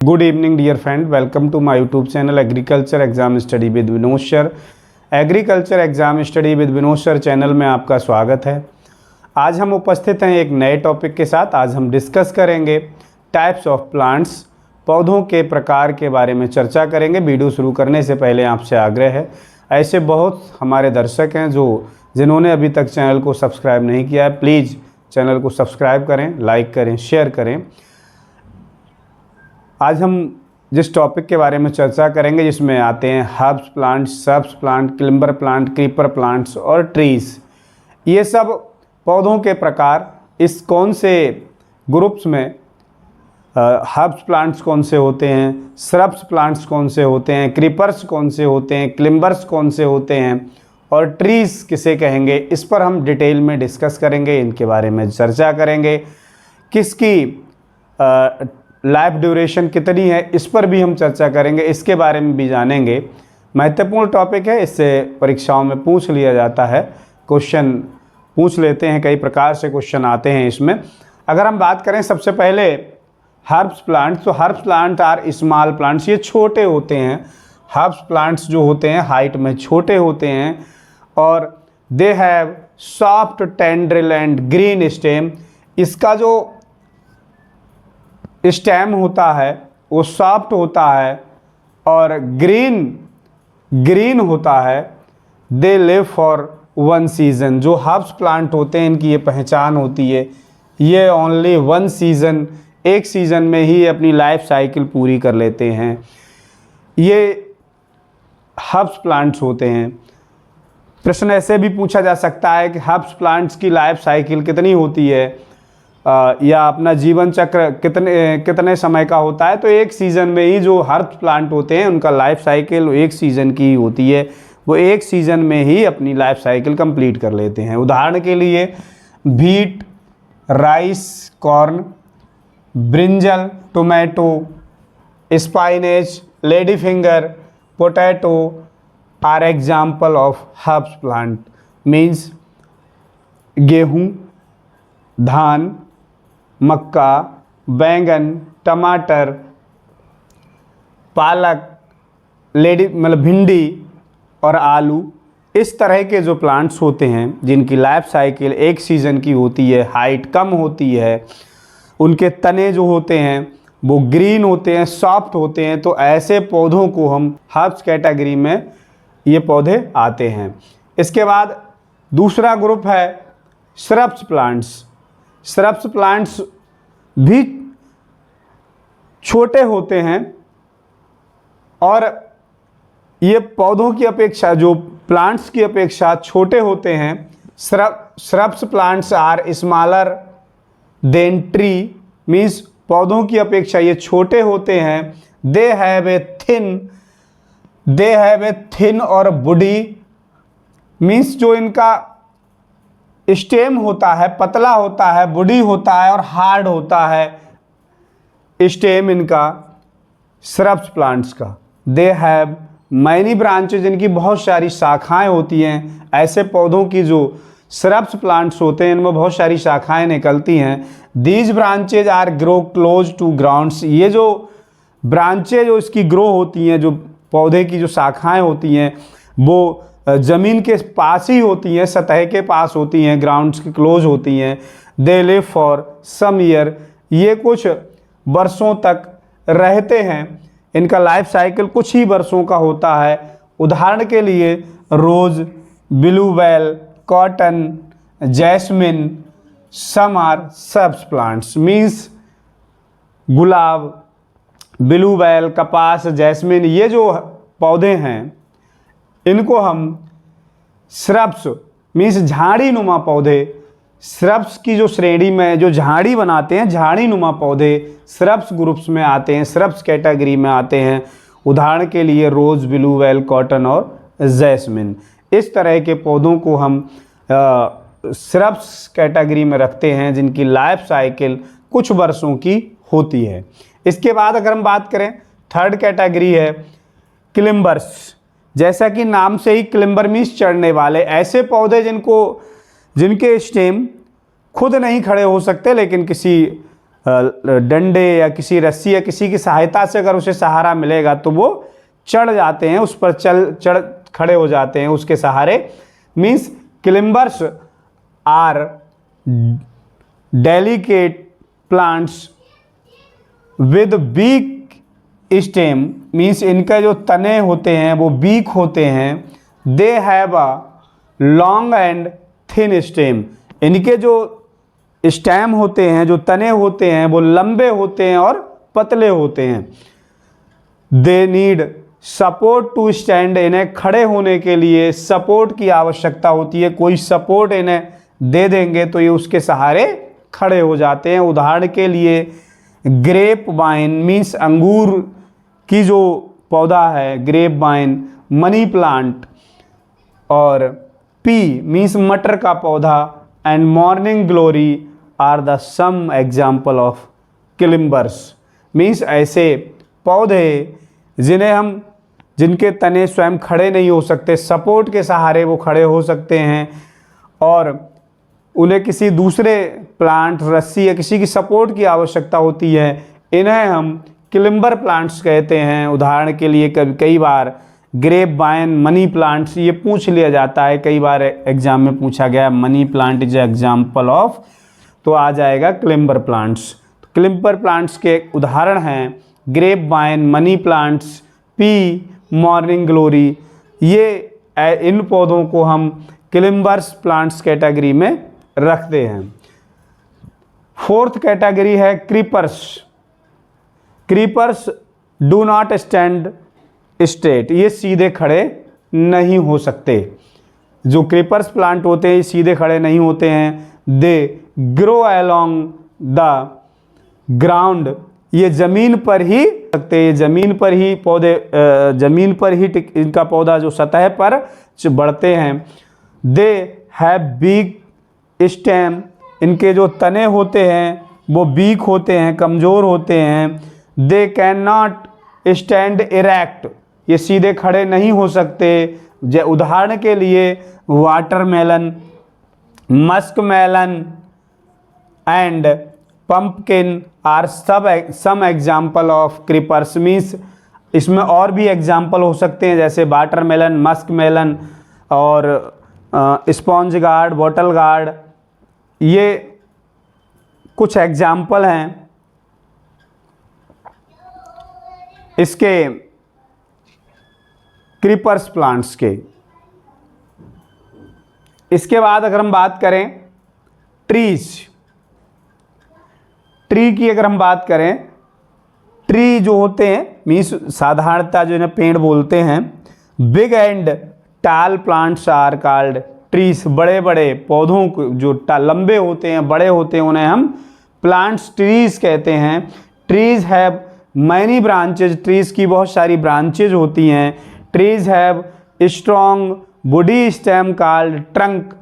Good evening dear friend, welcome to my YouTube channel agriculture exam study with Vinod sir. Agriculture exam study with Vinod sir channel में आपका स्वागत है। आज हम उपस्थित हैं एक नए टॉपिक के साथ। आज हम डिस्कस करेंगे टाइप्स ऑफ प्लांट्स, पौधों के प्रकार के बारे में चर्चा करेंगे। वीडियो शुरू करने से पहले आपसे आग्रह है, ऐसे बहुत हमारे दर्शक हैं जिन्होंने अभी तक चैनल को सब्सक्राइब नहीं किया है, प्लीज़ चैनल को सब्सक्राइब करें, लाइक करें, शेयर करें। आज हम जिस टॉपिक के बारे में चर्चा करेंगे जिसमें आते हैं herbs plant, shrubs plant, climber plant, creeper plants और ट्रीज़। ये सब पौधों के प्रकार इस कौन से ग्रुप्स में हर्ब्स प्लांट्स कौन से होते हैं, श्रब्स प्लांट्स कौन से होते हैं, क्रीपर्स कौन से होते हैं, क्लिम्बर्स कौन से होते हैं और ट्रीज़ किसे कहेंगे, इस पर हम डिटेल में डिस्कस करेंगे। इनके बारे में चर्चा करेंगे। किसकी लाइफ ड्यूरेशन कितनी है, इस पर भी हम चर्चा करेंगे, इसके बारे में भी जानेंगे। महत्वपूर्ण टॉपिक है, इससे परीक्षाओं में पूछ लिया जाता है, क्वेश्चन पूछ लेते हैं, कई प्रकार से क्वेश्चन आते हैं इसमें। अगर हम बात करें सबसे पहले हर्ब्स प्लांट्स, तो herbs plant are small plants, ये छोटे होते हैं। हर्ब्स प्लांट्स जो होते हैं हाइट में छोटे होते हैं और they have soft tendril and green stem. इसका जो स्टेम होता है वो सॉफ्ट होता है और ग्रीन होता है। दे लिव फॉर वन सीज़न। जो हर्ब्स प्लांट होते हैं इनकी ये पहचान होती है, ये ओनली वन सीज़न, एक सीज़न में ही अपनी लाइफ साइकिल पूरी कर लेते हैं। ये हर्ब्स प्लांट्स होते हैं। प्रश्न ऐसे भी पूछा जा सकता है कि हर्ब्स प्लांट्स की लाइफ साइकिल कितनी होती है या अपना जीवन चक्र कितने समय का होता है। तो एक सीज़न में ही जो हर्ब्स प्लांट होते हैं उनका लाइफ साइकिल एक सीज़न की होती है, वो एक सीज़न में ही अपनी लाइफ साइकिल कंप्लीट कर लेते हैं। उदाहरण के लिए beet, rice, corn, brinjal, tomato, spinach, lady finger, potato are example of herbs plant. Means गेहूँ, धान, मक्का, बैंगन, टमाटर, पालक, भिंडी और आलू, इस तरह के जो प्लांट्स होते हैं जिनकी लाइफ साइकिल एक सीज़न की होती है, हाइट कम होती है, उनके तने जो होते हैं वो ग्रीन होते हैं, सॉफ्ट होते हैं, तो ऐसे पौधों को हम हर्ब्स कैटेगरी में ये पौधे आते हैं। इसके बाद दूसरा ग्रुप है श्रब्स प्लांट्स। श्रब्स प्लांट्स भी छोटे होते हैं और ये पौधों की अपेक्षा, जो प्लांट्स की अपेक्षा छोटे होते हैं। Shrubs plants are smaller than tree. Means पौधों की अपेक्षा ये छोटे होते हैं। दे हैव ए थिन और वुडी। मीन्स जो इनका स्टेम होता है पतला होता है, वुडी होता है और हार्ड होता है स्टेम इनका श्रब्स प्लांट्स का। दे हैव मैनी ब्रांचेज, इनकी बहुत सारी शाखाएं होती हैं। ऐसे पौधों की जो श्रब्स प्लांट्स होते हैं इनमें बहुत सारी शाखाएं निकलती हैं। These branches are grow close to grounds. ये जो ब्रांचेज जो इसकी ग्रो होती हैं, जो पौधे की जो शाखाएं होती हैं वो ज़मीन के पास ही होती हैं, सतह के पास होती हैं, ग्राउंड्स के क्लोज होती हैं। They live for some year. ये कुछ वर्षों तक रहते हैं, इनका लाइफ साइकिल कुछ ही वर्षों का होता है। उदाहरण के लिए rose, bluebell, cotton, jasmine, some are shrubs plants. Means गुलाब, ब्लूबेल, कपास, जैस्मिन, ये जो पौधे हैं इनको हम श्रब्स मीन्स झाड़ी नुमा पौधे, श्रब्स की जो श्रेणी में जो झाड़ी बनाते हैं, झाड़ी नुमा पौधे श्रब्स ग्रुप्स में आते हैं, श्रब्स कैटेगरी में आते हैं। उदाहरण के लिए रोज़, ब्लूबेल, कॉटन और जैस्मिन, इस तरह के पौधों को हम श्रब्स कैटेगरी में रखते हैं जिनकी लाइफ साइकिल कुछ वर्षों की होती है। इसके बाद अगर हम बात करें थर्ड कैटेगरी है क्लिम्बर्स। जैसा कि नाम से ही क्लिम्बर मीन्स चढ़ने वाले, ऐसे पौधे जिनके स्टेम खुद नहीं खड़े हो सकते लेकिन किसी डंडे या किसी रस्सी या किसी की सहायता से अगर उसे सहारा मिलेगा तो वो चढ़ जाते हैं, उस पर चढ़ खड़े हो जाते हैं उसके सहारे। Means climbers are delicate plants with weak stem, means इनका जो तने होते हैं वो बीक होते हैं। They have a long and thin stem, इनके जो स्टेम होते हैं, जो तने होते हैं वो लंबे होते हैं और पतले होते हैं। They need support to stand, इन्हें खड़े होने के लिए सपोर्ट की आवश्यकता होती है। कोई सपोर्ट इन्हें दे देंगे तो ये उसके सहारे खड़े हो जाते हैं। उदाहरण के लिए ग्रेप वाइन मीन्स अंगूर की जो पौधा है ग्रेप वाइन, मनी प्लांट, और पी मीन्स मटर का पौधा, and morning glory are the some example of climbers. Means ऐसे पौधे जिनके तने स्वयं खड़े नहीं हो सकते, सपोर्ट के सहारे वो खड़े हो सकते हैं और उन्हें किसी दूसरे प्लांट, रस्सी या किसी की सपोर्ट की आवश्यकता होती है, इन्हें हम क्लिम्बर प्लांट्स कहते हैं। उदाहरण के लिए कई बार ग्रेप वाइन, मनी प्लांट्स, ये पूछ लिया जाता है, कई बार एग्जाम में पूछा गया money plant is example of, तो आ जाएगा क्लिम्बर प्लांट्स। तो क्लिम्बर प्लांट्स के उदाहरण हैं grape vine, money plants, pea, morning glory. ये इन पौधों को हम क्लिम्बर्स प्लांट्स कैटेगरी में रखते हैं। फोर्थ कैटेगरी है creepers. Creepers do not stand straight, ये सीधे खड़े नहीं हो सकते। जो क्रीपर्स प्लांट होते हैं ये सीधे खड़े नहीं होते हैं। They grow along the ground, ये ज़मीन पर ही सकते, ये ज़मीन पर ही पौधे, ज़मीन पर ही इनका पौधा जो सतह पर बढ़ते हैं। दे हैव बिग स्टेम, इनके जो तने होते हैं वो बीक होते हैं, कमज़ोर होते हैं। They can not stand erect, ये सीधे खड़े नहीं हो सकते। उदाहरण के लिए watermelon, muskmelon and pumpkin are some example of creepers. Means इसमें और भी एग्जाम्पल हो सकते हैं जैसे वाटरमेलन, मस्कमेलन और स्पॉन्ज गार्ड, बॉटल गार्ड, ये कुछ एग्जाम्पल हैं इसके क्रीपर्स प्लांट्स के। इसके बाद अगर हम बात करें ट्रीज, ट्री की अगर हम बात करें, ट्री जो होते हैं मीन्स साधारणतः जो इन्हें पेड़ बोलते हैं। बिग एंड टाल प्लांट्स आर कॉल्ड ट्रीज, बड़े बड़े पौधों को जो लंबे होते हैं, बड़े होते हैं, उन्हें हम प्लांट्स ट्रीज कहते हैं। Trees have many branches, trees की बहुत सारी ब्रांचेज होती हैं। Trees have strong woody stem called trunk,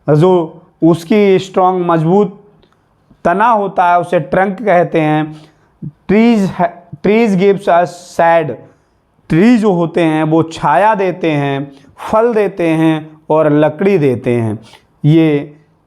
जो उसकी स्ट्रॉन्ग मजबूत तना होता है उसे ट्रंक कहते हैं। Trees gives us shade, tree जो होते हैं वो छाया देते हैं, फल देते हैं और लकड़ी देते हैं। ये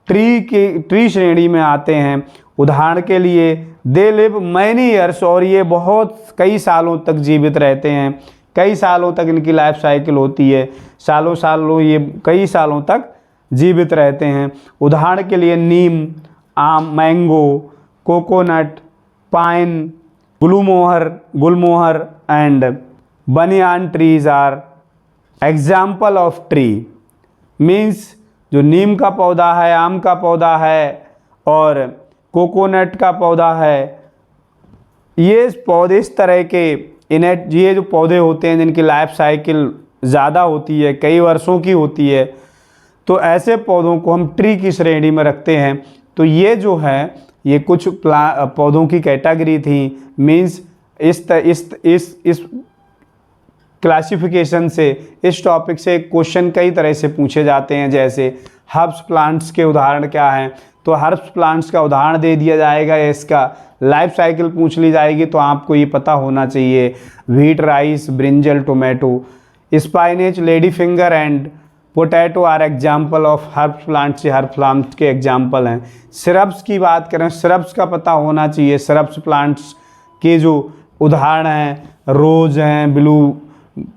ट्री श्रेणी में आते हैं। उदाहरण के लिए दे लिव मैनी ईयर्स, और ये बहुत कई सालों तक जीवित रहते हैं, कई सालों तक इनकी लाइफ साइकिल होती है, सालों ये कई सालों तक जीवित रहते हैं। उदाहरण के लिए neem, aam, mango, coconut, pine, gulmohar and banyan trees are example of tree. Means जो नीम का पौधा है, आम का पौधा है और कोकोनट का पौधा है, ये पौधे इस तरह के ये जो पौधे होते हैं जिनकी लाइफ साइकिल ज़्यादा होती है, कई वर्षों की होती है, तो ऐसे पौधों को हम ट्री की श्रेणी में रखते हैं। तो ये जो है ये कुछ पौधों की कैटेगरी थी। मीन्स इस क्लासिफिकेशन से, इस टॉपिक से क्वेश्चन कई तरह से पूछे जाते हैं। जैसे हर्ब्स प्लांट्स के उदाहरण क्या हैं, तो हर्ब्स प्लांट्स का उदाहरण दे दिया जाएगा या इसका लाइफ साइकिल पूछ ली जाएगी, तो आपको ये पता होना चाहिए। Wheat, rice, brinjal, tomato, spinach, lady finger and potato are example of herb plant से हर्ब प्लांट के एग्जाम्पल हैं। श्रब्स की बात करें, श्रब्स का पता होना चाहिए। श्रब्स प्लांट्स के जो उदाहरण हैं, रोज़ हैं,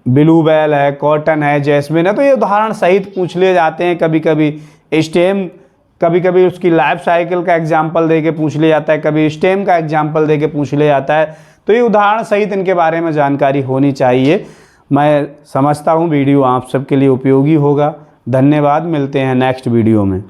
ब्लूबेल है, कॉटन है, जैस्मिन है, तो ये उदाहरण सहित पूछ लिए जाते हैं। कभी कभी स्टेम, कभी कभी उसकी लाइफ साइकिल का एग्जाम्पल दे के पूछ लिया जाता है, कभी स्टेम का एग्जाम्पल दे के पूछ लिया जाता है। तो ये उदाहरण सहित इनके बारे में जानकारी होनी चाहिए। मैं समझता हूँ वीडियो आप सबके लिए उपयोगी होगा। धन्यवाद, मिलते हैं नेक्स्ट वीडियो में।